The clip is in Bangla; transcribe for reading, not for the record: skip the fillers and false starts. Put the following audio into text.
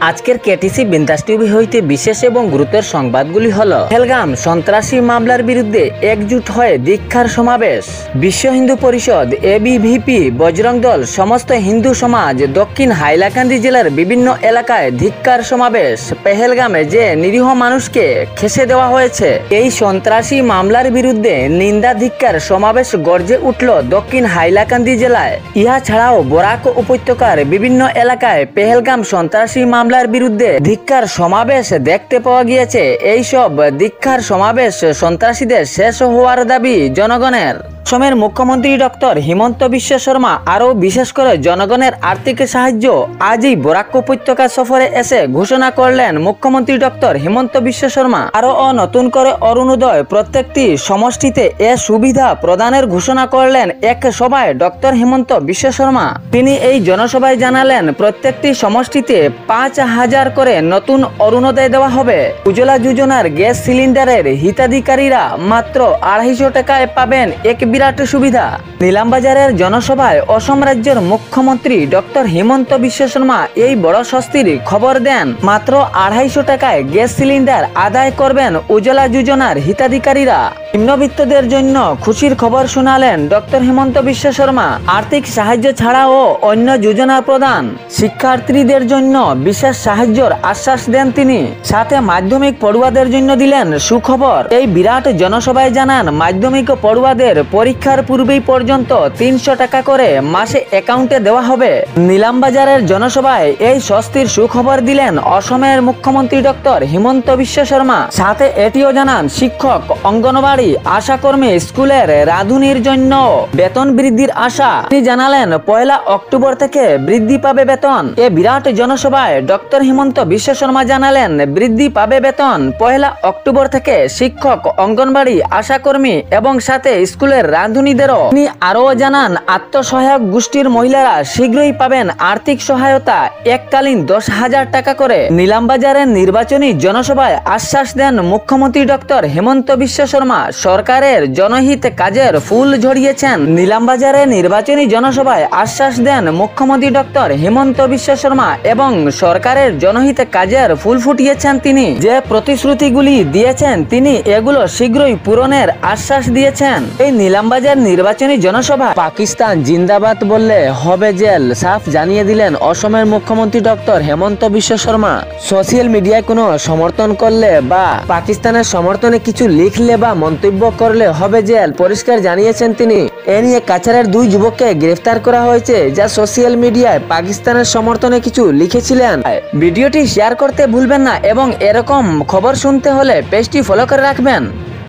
আজকের কেটিসি বিন্দাস টিভি হইতে বিশেষ এবং গুরুত্বের সংবাদগুলি হল পহেলগাম সন্ত্রাসী মামলার বিরুদ্ধে একজুট হয়ে ধিক্কার সমাবেশ। বিশ্ব হিন্দু পরিষদ, এবিভিপি, বজরং দল, সমস্ত হিন্দু সমাজ দক্ষিণ হাইলাকান্দি জেলার বিভিন্ন এলাকায় ধিক্কার সমাবেশ। পহেলগামে যে নিরীহ মানুষকে খেসে দেওয়া হয়েছে, এই সন্ত্রাসী মামলার বিরুদ্ধে নিন্দা ধিক্কার সমাবেশ গর্জে উঠল দক্ষিণ হাইলাকান্দি জেলায়। ইহা ছাড়াও বরাক উপত্যকার বিভিন্ন এলাকায় পহেলগাম সন্ত্রাসী মামলার বিরুদ্ধে ধিক্কার সমাবেশ দেখতে পাওয়া গিয়েছে। এইসব ধিক্কার সমাবেশ সন্ত্রাসীদের শেষ হওয়ার দাবি জনগণের। অসমের মুখ্যমন্ত্রী ডক্টর হিমন্ত বিশ্ব শর্মা আরও বিশেষ করে জনগণের আর্থিক সাহায্য আজই বরাক উপত্যকা সফরে এসে ঘোষণা করলেন মুখ্যমন্ত্রী ডক্টর হিমন্ত বিশ্ব শর্মা। আরও নতুন করে অরুণোদয় প্রত্যেকটি সমষ্টিতে এ সুবিধা প্রদানের ঘোষণা করলেন এক সভায় ডক্টর হিমন্ত বিশ্ব শর্মা। তিনি এই জনসভায় জানালেন, প্রত্যেকটি সমষ্টিতে 5,000 করে নতুন অরুণোদয় দেওয়া হবে। উজ্জ্বলা যোজনার গ্যাস সিলিন্ডারের হিতাধিকারীরা মাত্র 250 টাকায় পাবেন এক বিরাট সুবিধা। নিলামবাজারের জনসভায় অসম রাজ্যের মুখ্যমন্ত্রী ডক্টর হিমন্ত বিশ্ব শর্মা এই বড় স্বস্তির খবর দেন। মাত্র 250 টাকায় গ্যাস সিলিন্ডার আদায় করবেন উজ্জ্বলা যোজনার হিতাধিকারীরা। নিম্নবিত্তদের জন্য খুশির খবর শোনালেন ডক্টর হিমন্ত বিশ্ব শর্মা। আর্থিক সাহায্য ছাড়াও অন্য যোজনা প্রদান, শিক্ষার্থীদের জন্য বিশেষ সাহায্যের আশ্বাস দেন তিনি। সাথে মাধ্যমিক পড়ুয়াদের জন্য দিলেন সুখবর। এই বিরাট জনসভায় জানান, মাধ্যমিক পড়ুয়াদের পরীক্ষার পূর্বেই পর্যন্ত 300 টাকা করে মাসে অ্যাকাউন্টে দেওয়া হবে। নিলামবাজারের জনসভায় এই স্বস্তির সুখবর দিলেন অসমের মুখ্যমন্ত্রী ডক্টর হিমন্ত বিশ্ব শর্মা। সাথে এটিও জানান, শিক্ষক, অঙ্গনবাড়ি, আশাকর্মী, স্কুলের রাঁধুনির জন্য বেতন বৃদ্ধির আশা। তিনি জানালেন, 1 অক্টোবর থেকে বৃদ্ধি পাবে বেতন। এ বিরাট জনসভায় ডক্টর হিমন্ত বিশ্ব শর্মা জানালেন, বৃদ্ধি পাবে বেতন 1 অক্টোবর থেকে শিক্ষক, অঙ্গনবাড়ি, আশাকর্মী এবং সাথে স্কুলের রাঁধুনিদেরও। তিনি আরও জানান, আত্মসহায়ক গোষ্ঠীর মহিলারা শীঘ্রই পাবেন আর্থিক সহায়তা, এককালীন 10,000 টাকা করে। নিলামবাজারের নির্বাচনী জনসভায় আশ্বাস দেন মুখ্যমন্ত্রী ডক্টর হিমন্ত বিশ্ব শর্মা। সরকারের জনহিত কাজের ফুল ঝরিয়েছেন। নিলামবাজারের নির্বাচনী জনসভায় আশ্বাস দেন মুখ্যমন্ত্রী ডক্টর হিমন্ত বিশ্ব শর্মা এবং সরকারের জনহিত কাজের ফুল ফুটিয়েছেন তিনি। যে প্রতিশ্রুতিগুলি দিয়েছেন তিনি এগুলো শীঘ্রই পূরণের আশ্বাস দিয়েছেন। এই নিলামবাজার নির্বাচনী জনসভা পাকিস্তান জিন্দাবাদ বললে হবে জেল, সাফ জানিয়ে দিলেন অসমের মুখ্যমন্ত্রী ডক্টর হিমন্ত বিশ্ব শর্মা। সোশ্যাল মিডিয়ায় কোনো সমর্থন করলে বা পাকিস্তানের সমর্থনে কিছু লিখলে বা মন্তব্য করলে হবে জেল, পরিষ্কার জানিয়েছেন তিনি। এ নিয়ে কাছাড়ের 2 যুবককে গ্রেফতার করা হয়েছে, যা সোশ্যাল মিডিয়ায় পাকিস্তানের সমর্থনে কিছু লিখেছিলেন। ভিডিওটি শেয়ার করতে ভুলবেন না এবং এরকম খবর শুনতে হলে পেজটি ফলো করে রাখবেন।